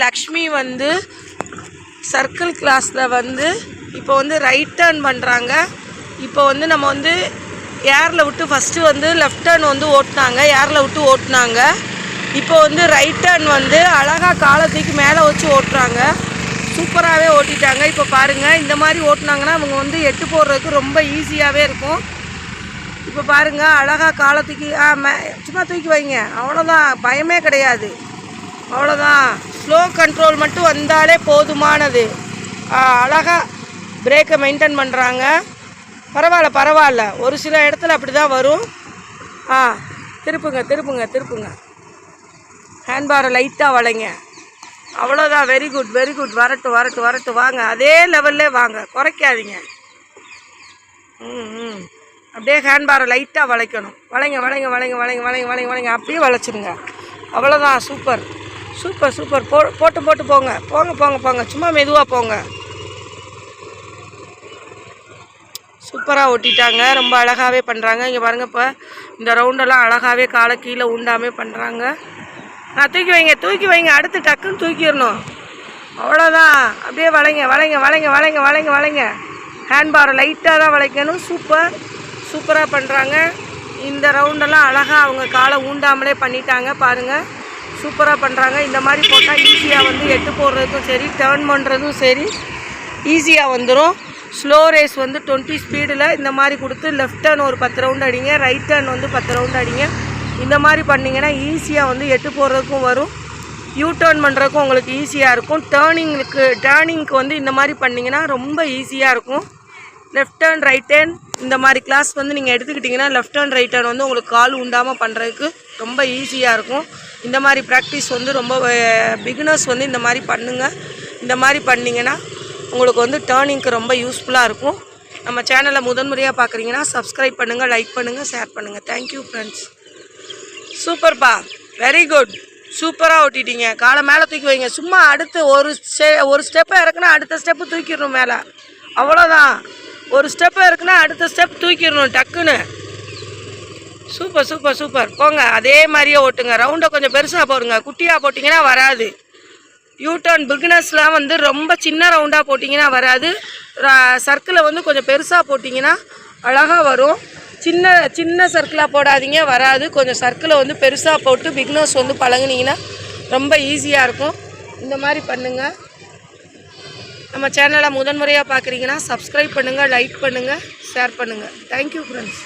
லக்ஷ்மி வந்து சர்க்கிள் கிளாஸில் வந்து இப்போ வந்து ரைட் டர்ன் பண்ணுறாங்க. இப்போ வந்து நம்ம வந்து ஏரில் விட்டு ஃபஸ்ட்டு வந்து லெஃப்ட் டர்ன் வந்து ஓட்டினாங்க, ஏரில் விட்டு ஓட்டினாங்க. இப்போ வந்து ரைட் டர்ன் வந்து அழகாக காலத்துக்கு மேலே வச்சு ஓட்டுறாங்க. சூப்பராகவே ஓட்டிட்டாங்க. இப்போ பாருங்கள், இந்த மாதிரி ஓட்டினாங்கன்னா அவங்க வந்து எட்டு போடுறதுக்கு ரொம்ப ஈஸியாகவே இருக்கும். இப்போ பாருங்கள், அழகாக காலத்துக்கு சும்மா தூக்கி வைங்க, அவ்வளோதான், பயமே கிடையாது. அவ்வளோதான், ஸ்லோ கண்ட்ரோல் மட்டும் வந்தாலே போதுமானது. அழகாக பிரேக்கை மெயின்டைன் பண்ணுறாங்க. பரவாயில்ல, ஒரு சில இடத்துல அப்படி தான் வரும். திருப்புங்க. ஹேண்ட்பாரை லைட்டாக வளைங்க. அவ்வளோதான், வெரி குட். வரட்டு வாங்க, அதே லெவல்லே வாங்க, குறைக்காதீங்க. அப்படியே ஹேண்ட்பாரை லைட்டாக வளைக்கணும். வளைங்க, அப்படியே வளைச்சிருங்க. அவ்வளோதான், சூப்பர். போட்டு போங்க. சும்மா மெதுவாக போங்க. சூப்பராக ஓட்டிட்டாங்க. ரொம்ப அழகாகவே பண்ணுறாங்க. இங்கே பாருங்கள், இப்போ இந்த ரவுண்டெல்லாம் அழகாகவே காலை கீழே ஊண்டாமே பண்ணுறாங்க. தூக்கி வைங்க. அடுத்து டக்குன்னு தூக்கிடணும். அவ்வளோதான், அப்படியே வளைங்க. ஹேண்ட்பாரை லைட்டாக தான் வளைக்கணும். சூப்பராக பண்ணுறாங்க. இந்த ரவுண்டெல்லாம் அழகாக அவங்க காலை ஊண்டாமலே பண்ணிட்டாங்க. பாருங்கள், சூப்பராக பண்ணுறாங்க. இந்த மாதிரி போட்டால் ஈஸியாக வந்து எட்டு போடுறதுக்கும் சரி, டேர்ன் பண்ணுறதும் சரி ஈஸியாக வந்துடும். ஸ்லோ ரேஸ் வந்து 20 ஸ்பீடில் இந்த மாதிரி கொடுத்து லெஃப்ட் டர்ன் ஒரு 10 ரவுண்டு அடிங்க, ரைட் டர்ன் வந்து 10 ரவுண்டு அடிங்க. இந்த மாதிரி பண்ணிங்கன்னா ஈஸியாக வந்து எட்டு போடுறதுக்கும் வரும், யூ டர்ன் பண்ணுறதுக்கும் உங்களுக்கு ஈஸியாக இருக்கும். டேர்னிங்க்கு வந்து இந்த மாதிரி பண்ணிங்கன்னா ரொம்ப ஈஸியாக இருக்கும். லெஃப்ட் டர்ன் ரைட் டர்ன் இந்த மாதிரி கிளாஸ் வந்து நீங்கள் எடுத்துக்கிட்டிங்கன்னா லெஃப்ட் டர்ன் ரைட் டர்ன் வந்து உங்களுக்கு கால் உண்டாமல் பண்ணுறதுக்கு ரொம்ப ஈஸியாக இருக்கும். இந்த மாதிரி ப்ராக்டிஸ் வந்து ரொம்ப பிகினர்ஸ் வந்து இந்த மாதிரி பண்ணுங்கள். இந்த மாதிரி பண்ணிங்கன்னா உங்களுக்கு வந்து டேர்னிங்க்கு ரொம்ப யூஸ்ஃபுல்லாக இருக்கும். நம்ம சேனலை முதன்முறையாக பார்க்குறீங்கன்னா சப்ஸ்கிரைப் பண்ணுங்கள், லைக் பண்ணுங்கள், ஷேர் பண்ணுங்கள். Thank you friends. சூப்பர்ப்பா, வெரி குட். சூப்பராக ஓட்டிட்டீங்க. காலை மேலே தூக்கி வைங்க. சும்மா அடுத்து ஒரு ஸ்டெப்பை இறக்குனா அடுத்த ஸ்டெப்பு தூக்கிடணும் மேலே. அவ்வளோதான், ஒரு ஸ்டெப்பு இருக்குன்னா அடுத்த ஸ்டெப் தூக்கிடணும் டக்குன்னு. சூப்பர். போங்க, அதே மாதிரியே ஓட்டுங்க. ரவுண்டை கொஞ்சம் பெருசாக போடுங்க. குட்டியாக போட்டிங்கன்னா வராது. யூடர்ன் பிகினர்ஸ்லாம் வந்து ரொம்ப சின்ன ரவுண்டாக போட்டிங்கன்னா வராது. சர்க்கிளை வந்து கொஞ்சம் பெருசாக போட்டிங்கன்னா அழகாக வரும். சின்ன சர்க்கிளாக போடாதீங்க, வராது. கொஞ்சம் சர்க்கிளை வந்து பெருசாக போட்டு பிகினர்ஸ் வந்து பழகுனீங்கன்னா ரொம்ப ஈஸியாக இருக்கும். இந்த மாதிரி பண்ணுங்கள். நம்ம சேனலை முதன்முறையாக பார்க்குறீங்கன்னா சப்ஸ்கிரைப் பண்ணுங்கள், லைக் பண்ணுங்கள், ஷேர் பண்ணுங்கள். Thank you friends.